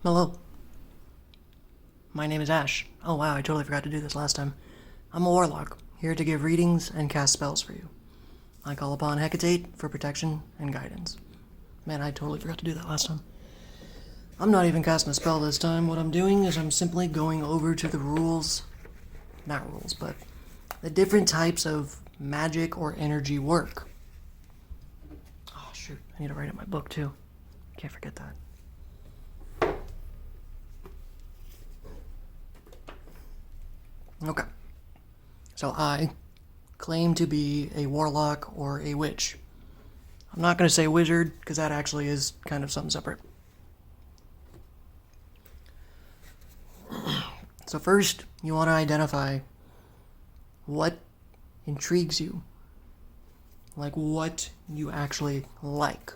Hello, my name is Ash. Oh wow, I totally forgot to do this last time. I'm a warlock, here to give readings and cast spells for you. I call upon Hecate for protection and guidance. Man, I totally forgot to do that last time. I'm not even casting a spell this time. What I'm doing is I'm simply going over to the rules. Not rules, but the different types of magic or energy work. Oh shoot, I need to write it in my book too. Can't forget that. Okay. So I claim to be a warlock or a witch. I'm not going to say wizard, because that actually is kind of something separate. So first, you want to identify what intrigues you. Like what you actually like.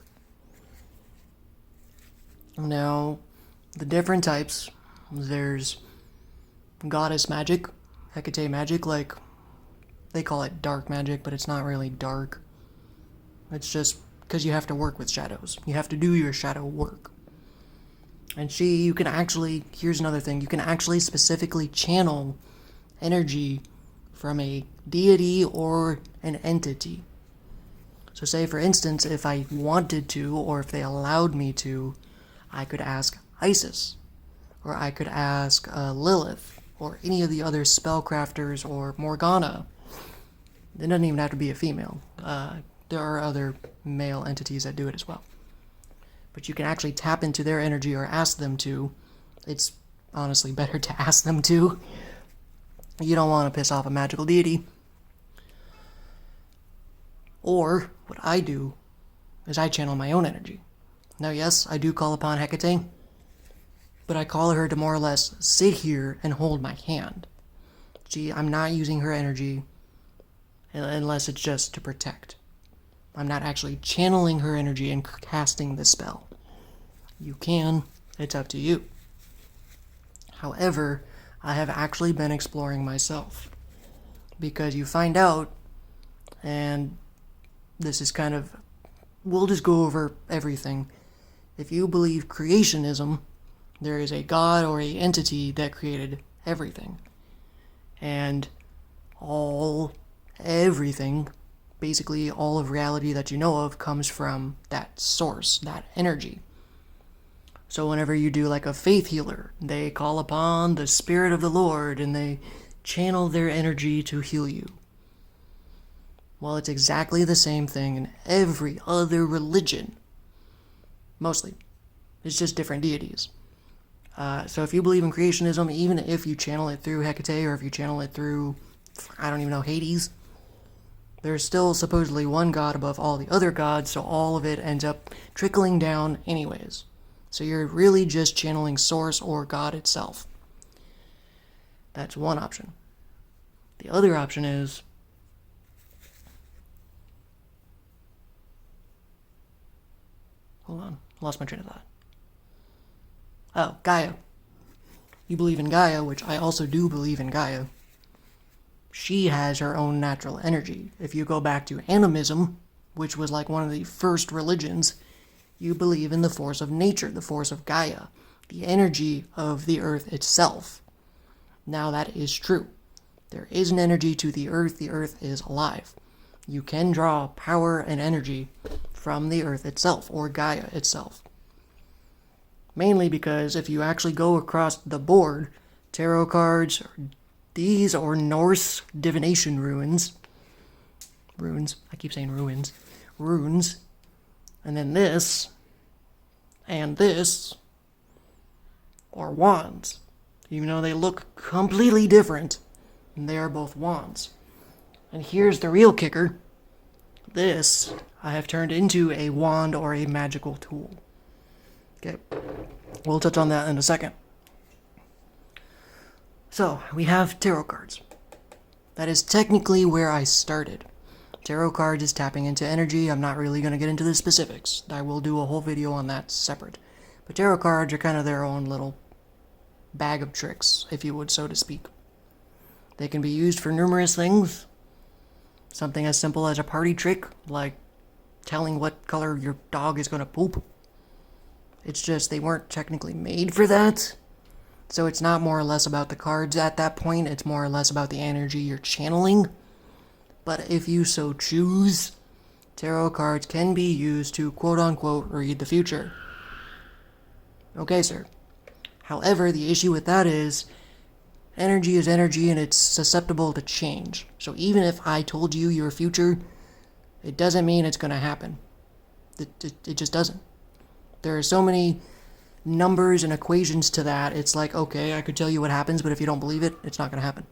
Now, the different types, there's goddess magic, Hecate magic, like they call it dark magic, but it's not really dark. It's just because you have to work with shadows. You have to do your shadow work. And you can actually, here's another thing, you can actually specifically channel energy from a deity or an entity. So say for instance, if I wanted to, or if they allowed me to, I could ask Isis, or I could ask Lilith, or any of the other spellcrafters, or Morgana. It doesn't even have to be a female. There are other male entities that do it as well. But you can actually tap into their energy or ask them to. It's honestly better to ask them to. You don't want to piss off a magical deity. Or, what I do is I channel my own energy. Now yes, I do call upon Hecate, but I call her to more or less sit here and hold my hand. I'm not using her energy unless it's just to protect. I'm not actually channeling her energy and casting the spell. You can, it's up to you. However, I have actually been exploring myself. Because you find out, and this is kind of, we'll just go over everything. If you believe creationism, there is a god or a entity that created everything. And everything, basically all of reality that you know of, comes from that source, that energy. So whenever you do like a faith healer, they call upon the Spirit of the Lord and they channel their energy to heal you. Well, it's exactly the same thing in every other religion. Mostly. It's just different deities. So if you believe in creationism, even if you channel it through Hecate or if you channel it through, I don't even know, Hades, there's still supposedly one god above all the other gods, so all of it ends up trickling down anyways. So you're really just channeling source or God itself. That's one option. The other option is hold on, lost my train of thought. Oh, Gaia. You believe in Gaia, which I also do believe in Gaia. She has her own natural energy. If you go back to animism, which was like one of the first religions, you believe in the force of nature, the force of Gaia, the energy of the earth itself. Now that is true. There is an energy to the earth is alive. You can draw power and energy from the earth itself, or Gaia itself. Mainly because if you actually go across the board, tarot cards, these or Norse divination runes, I keep saying runes, and then this, and this, are wands. Even though they look completely different, they are both wands. And here's the real kicker. This I have turned into a wand or a magical tool. Okay, we'll touch on that in a second. So, we have tarot cards. That is technically where I started. Tarot cards is tapping into energy. I'm not really going to get into the specifics. I will do a whole video on that separate. But tarot cards are kind of their own little bag of tricks, if you would, so to speak. They can be used for numerous things. Something as simple as a party trick, like telling what color your dog is going to poop. It's just they weren't technically made for that. So it's not more or less about the cards at that point, it's more or less about the energy you're channeling. But if you so choose, tarot cards can be used to quote-unquote read the future. Okay, sir. However, the issue with that is, energy is energy and it's susceptible to change. So even if I told you your future, it doesn't mean it's going to happen. It just doesn't. There are so many numbers and equations to that. It's like, okay, I could tell you what happens, but if you don't believe it, it's not going to happen.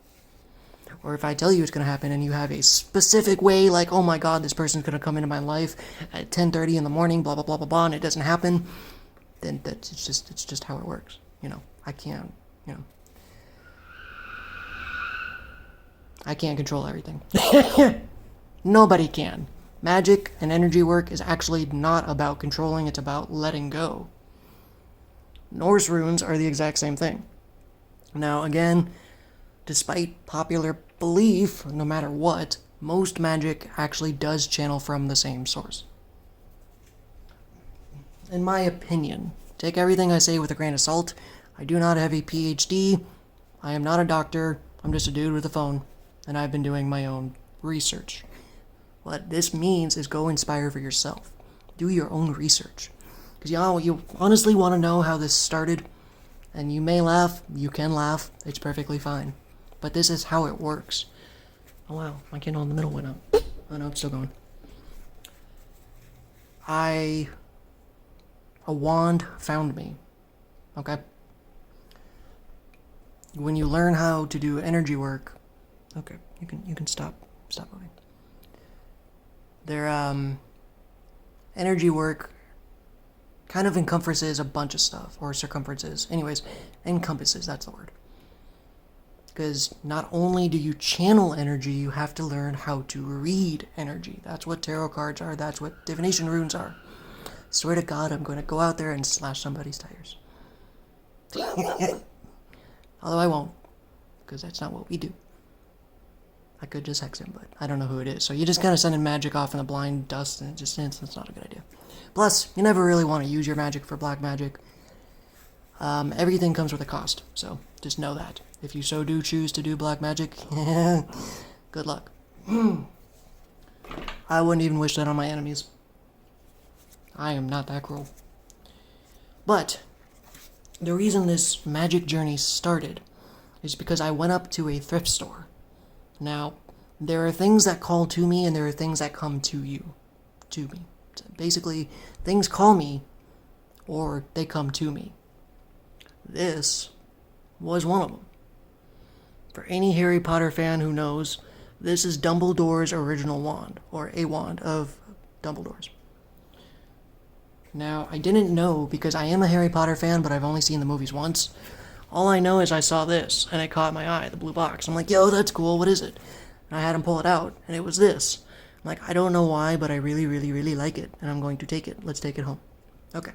Or if I tell you it's going to happen and you have a specific way, like, oh my god, this person's going to come into my life at 10:30 in the morning, blah, blah, blah, blah, blah, and it doesn't happen, then it's just how it works. I can't, I can't control everything. Nobody can. Magic and energy work is actually not about controlling, it's about letting go. Norse runes are the exact same thing. Now, again, despite popular belief, no matter what, most magic actually does channel from the same source. In my opinion, take everything I say with a grain of salt. I do not have a PhD. I am not a doctor. I'm just a dude with a phone, and I've been doing my own research. What this means is go inspire for yourself. Do your own research. Because you honestly want to know how this started, and you may laugh, you can laugh, it's perfectly fine. But this is how it works. Oh wow, my candle in the middle went out. Oh no, it's still going. A wand found me. Okay? When you learn how to do energy work, okay, you can stop moving. Their energy work kind of encompasses a bunch of stuff, or circumferences. Anyways, encompasses, that's the word. Because not only do you channel energy, you have to learn how to read energy. That's what tarot cards are, that's what divination runes are. Swear to God, I'm going to go out there and slash somebody's tires. Although I won't, because that's not what we do. I could just hex him, but I don't know who it is. So you just kind of sending magic off in the blind dust, and it's not a good idea. Plus, you never really want to use your magic for black magic. Everything comes with a cost, so just know that. If you so do choose to do black magic, good luck. I wouldn't even wish that on my enemies. I am not that cruel. But the reason this magic journey started is because I went up to a thrift store. Now, there are things that call to me and there are things that come to me. So basically, things call me or they come to me. This was one of them. For any Harry Potter fan who knows, this is Dumbledore's original wand, or a wand of Dumbledore's. Now, I didn't know because I am a Harry Potter fan, but I've only seen the movies once. All I know is I saw this, and it caught my eye, the blue box. I'm like, yo, that's cool, what is it? And I had him pull it out, and it was this. I'm like, I don't know why, but I really, really, really like it, and I'm going to take it. Let's take it home. Okay.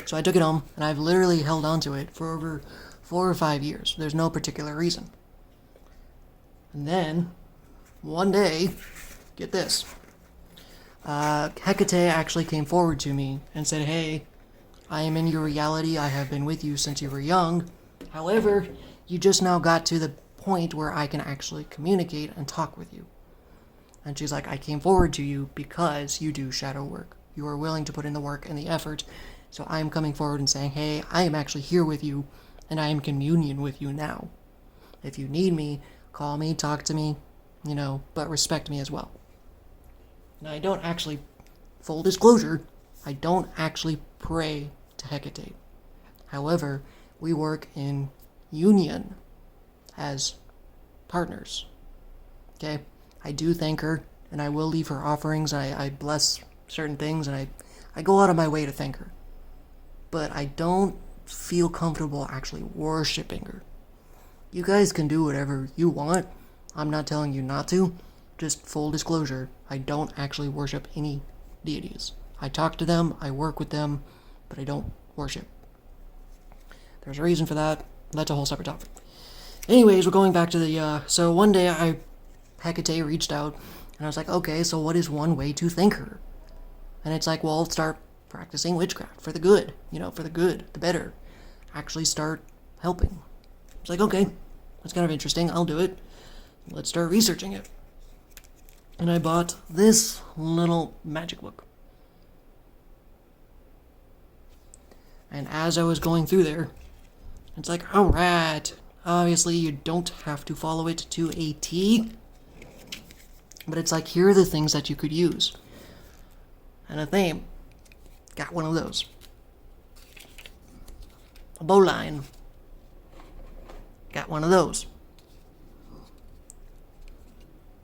So I took it home, and I've literally held on to it for over 4 or 5 years. There's no particular reason. And then, one day, get this. Hecate actually came forward to me and said, hey, I am in your reality. I have been with you since you were young. However, you just now got to the point where I can actually communicate and talk with you. And she's like, I came forward to you because you do shadow work. You are willing to put in the work and the effort. So I am coming forward and saying, hey, I am actually here with you, and I am in communion with you now. If you need me, call me, talk to me, but respect me as well. Now, I don't actually, full disclosure, I don't actually pray to Hecate. However, we work in union as partners. Okay? I do thank her, and I will leave her offerings, and I bless certain things, and I go out of my way to thank her. But I don't feel comfortable actually worshiping her. You guys can do whatever you want. I'm not telling you not to. Just full disclosure, I don't actually worship any deities. I talk to them, I work with them, but I don't worship. There's a reason for that. That's a whole separate topic. Anyways, we're going back to the, so one day Hecate reached out, and I was like, okay, so what is one way to thank her? And it's like, well, start practicing witchcraft for the good, for the good, the better. Actually start helping. It's like, okay, that's kind of interesting, I'll do it. Let's start researching it. And I bought this little magic book. And as I was going through there, it's like, alright, obviously you don't have to follow it to a T, but it's like, here are the things that you could use. And a theme, got one of those. A bowline, got one of those.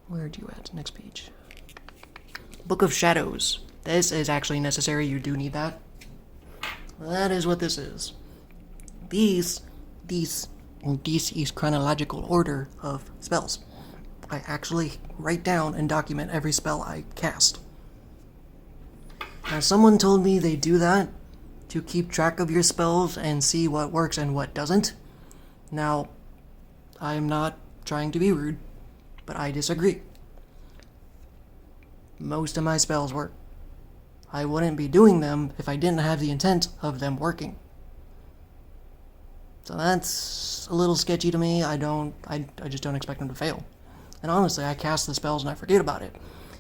Where'd you at? Next page. Book of Shadows. This is actually necessary, you do need that. That is what this is. This is chronological order of spells. I actually write down and document every spell I cast. Now, someone told me they do that to keep track of your spells and see what works and what doesn't. Now, I am not trying to be rude, but I disagree. Most of my spells work. I wouldn't be doing them if I didn't have the intent of them working. So that's a little sketchy to me. I just don't expect them to fail. And honestly, I cast the spells and I forget about it.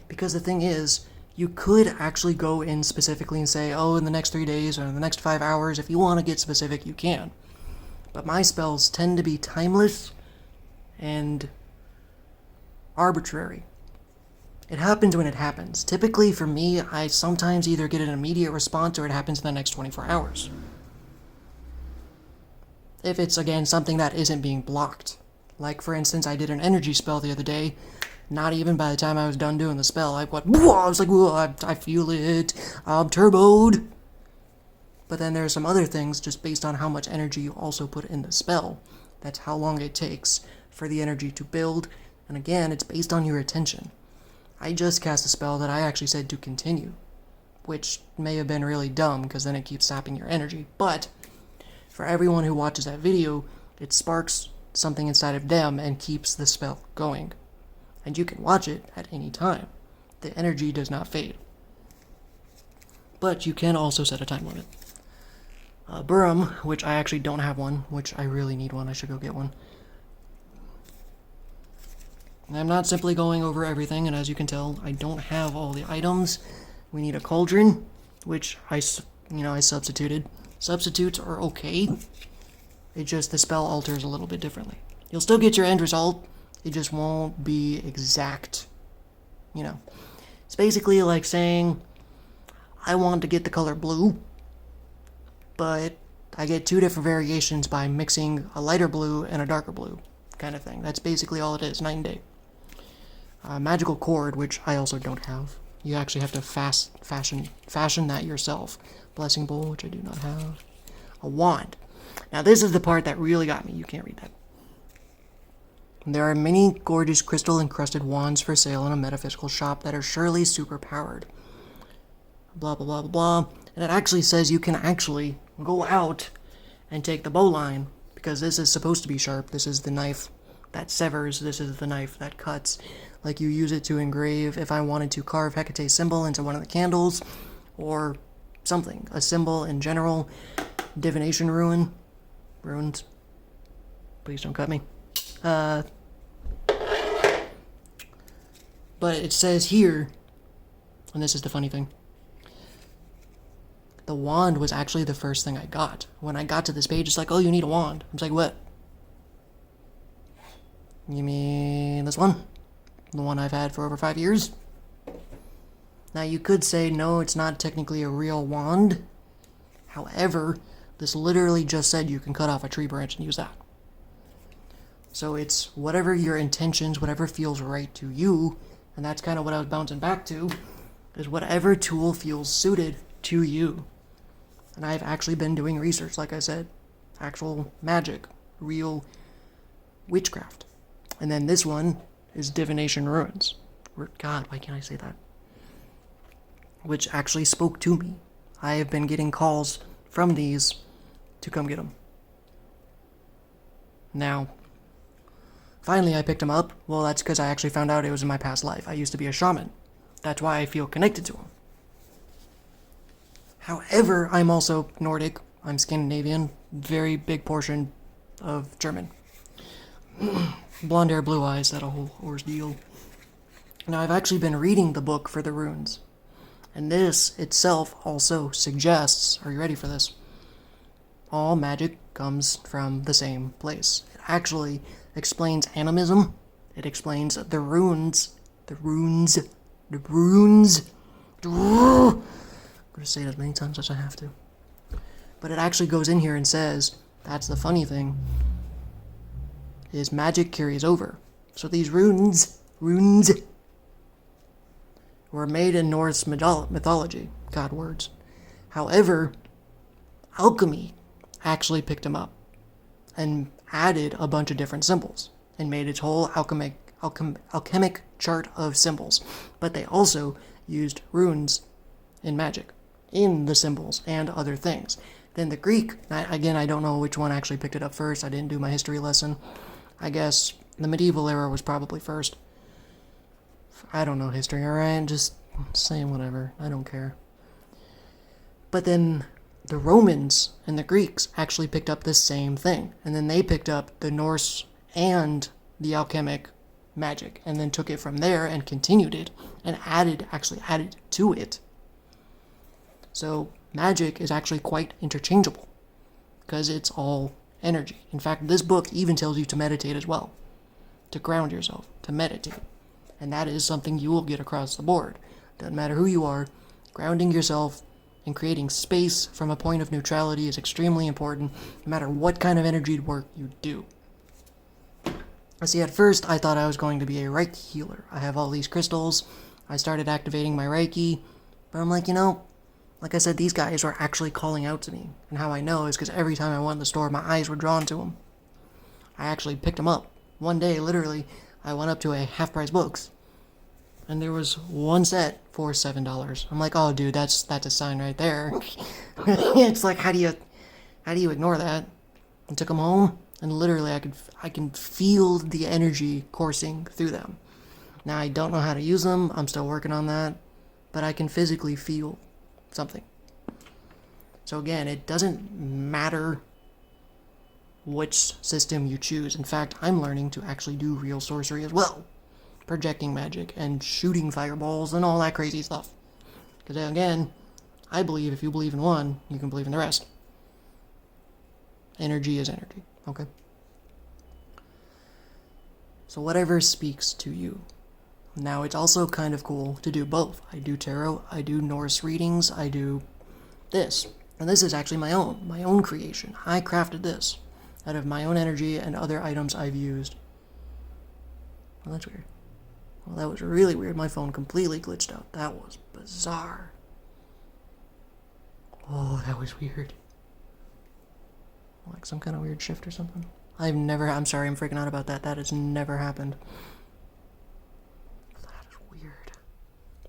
Because the thing is, you could actually go in specifically and say, oh, in the next 3 days or in the next 5 hours, if you want to get specific, you can. But my spells tend to be timeless and arbitrary. It happens when it happens. Typically, for me, I sometimes either get an immediate response or it happens in the next 24 hours. If it's, again, something that isn't being blocked. Like, for instance, I did an energy spell the other day. Not even by the time I was done doing the spell, I was like, whoa, I feel it. I'm turboed. But then there's some other things, just based on how much energy you also put in the spell. That's how long it takes for the energy to build. And again, it's based on your attention. I just cast a spell that I actually said to continue, which may have been really dumb because then it keeps sapping your energy. But for everyone who watches that video, it sparks something inside of them and keeps the spell going. And you can watch it at any time. The energy does not fade. But you can also set a time limit. Burum, which I actually don't have one, which I really need one, I should go get one. I'm not simply going over everything, and as you can tell, I don't have all the items. We need a cauldron, which I substituted. Substitutes are okay. It just, the spell alters a little bit differently. You'll still get your end result, it just won't be exact. It's basically like saying, I want to get the color blue, but I get 2 different variations by mixing a lighter blue and a darker blue, kind of thing. That's basically all it is, night and day. Magical cord, which I also don't have. You actually have to fashion that yourself. Blessing bowl, which I do not have. A wand. Now this is the part that really got me. You can't read that. There are many gorgeous crystal-encrusted wands for sale in a metaphysical shop that are surely super-powered. Blah, blah, blah, blah, blah. And it actually says you can actually go out and take the bowline, because this is supposed to be sharp. This is the knife that severs. This is the knife that cuts. Like, you use it to engrave, if I wanted to carve Hecate's symbol into one of the candles, or something. A symbol in general. Divination runes. Please don't cut me. But it says here, and this is the funny thing, the wand was actually the first thing I got. When I got to this page, it's like, oh, you need a wand. I was like, what? You mean this one? The one I've had for over 5 years? Now, you could say, no, it's not technically a real wand. However, this literally just said you can cut off a tree branch and use that. So it's whatever your intentions, whatever feels right to you, and that's kind of what I was bouncing back to, is whatever tool feels suited to you. And I've actually been doing research, like I said. Actual magic. Real witchcraft. And then this one is Divination Ruins. God, why can't I say that? Which actually spoke to me. I have been getting calls from these to come get them. Now, finally I picked them up. Well, that's because I actually found out it was in my past life. I used to be a shaman. That's why I feel connected to them. However, I'm also Nordic. I'm Scandinavian. Very big portion of German. Blonde hair, blue eyes, that whole horse deal. Now, I've actually been reading the book for the runes. And this itself also suggests, are you ready for this? All magic comes from the same place. It actually explains animism. It explains the runes. I'm going to say it as many times as I have to. But it actually goes in here and says, that's the funny thing, is magic carries over. So these runes were made in Norse mythology, god words. However, alchemy actually picked them up and added a bunch of different symbols and made its whole alchemic chart of symbols. But they also used runes in magic, in the symbols and other things. Then the Greek, again, I don't know which one actually picked it up first. I didn't do my history lesson. I guess the medieval era was probably first. I don't know history, alright? Just saying whatever. I don't care. But then the Romans and the Greeks actually picked up the same thing. And then they picked up the Norse and the alchemic magic and then took it from there and continued it and actually added to it. So magic is actually quite interchangeable because it's all energy. In fact, this book even tells you to meditate as well, to ground yourself, to meditate. And that is something you will get across the board. Doesn't matter who you are, grounding yourself and creating space from a point of neutrality is extremely important, no matter what kind of energy work you do. See, at first I thought I was going to be a Reiki healer. I have all these crystals. I started activating my Reiki, but I'm like, like I said, these guys were actually calling out to me. And how I know is because every time I went in the store, my eyes were drawn to them. I actually picked them up. One day, literally, I went up to a half-price books, and there was one set for $7. I'm like, oh, dude, that's a sign right there. It's like, how do you ignore that? I took them home, and literally, I can feel the energy coursing through them. Now, I don't know how to use them. I'm still working on that, but I can physically feel something. So again, it doesn't matter which system you choose. In fact, I'm learning to actually do real sorcery as well. Projecting magic and shooting fireballs and all that crazy stuff. Because again, I believe if you believe in one, you can believe in the rest. Energy is energy, okay? So whatever speaks to you. Now, it's also kind of cool to do both. I do tarot, I do Norse readings, I do this. And this is actually my own creation. I crafted this out of my own energy and other items I've used. Well, that's weird. Well, that was really weird. My phone completely glitched out. That was bizarre. Oh, that was weird. Like some kind of weird shift or something. I'm sorry, I'm freaking out about that. That has never happened. That is weird.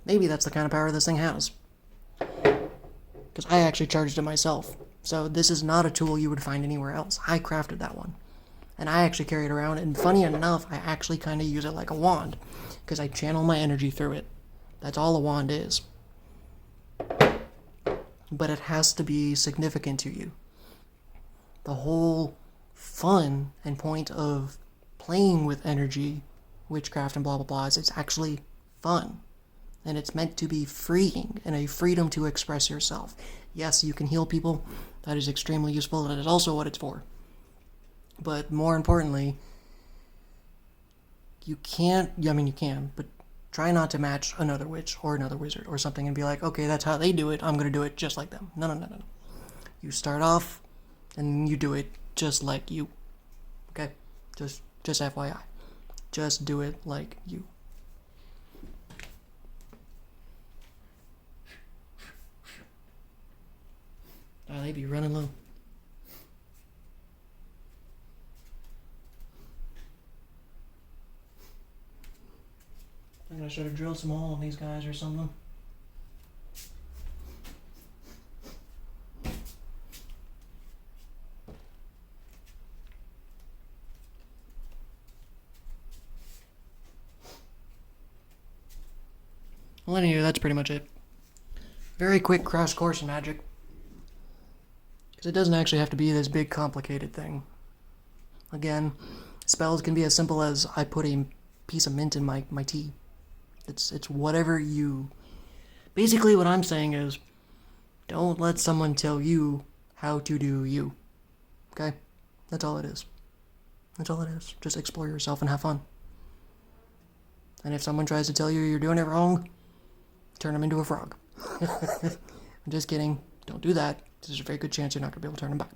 Maybe that's the kind of power this thing has. Because I actually charged it myself. So this is not a tool you would find anywhere else. I crafted that one. And I actually carry it around, and funny enough, I actually kind of use it like a wand. Because I channel my energy through it. That's all a wand is. But it has to be significant to you. The whole fun and point of playing with energy, witchcraft and blah blah blah, is it's actually fun. And it's meant to be freeing and a freedom to express yourself. Yes, you can heal people. That is extremely useful, and that is also what it's for. But more importantly, you can, but try not to match another witch or another wizard or something and be like, okay, that's how they do it, I'm going to do it just like them. No. You start off, and you do it just like you. Okay? Just FYI. Just do it like you. They be running low. I think I should have drilled some hole in these guys or something. Well, anyway, that's pretty much it. Very quick crash course in magic. Because it doesn't actually have to be this big complicated thing. Again, spells can be as simple as I put a piece of mint in my tea. It's whatever you... Basically what I'm saying is, don't let someone tell you how to do you. Okay? That's all it is. That's all it is. Just explore yourself and have fun. And if someone tries to tell you you're doing it wrong, turn them into a frog. I'm just kidding. Don't do that. There's a very good chance you're not going to be able to turn them back.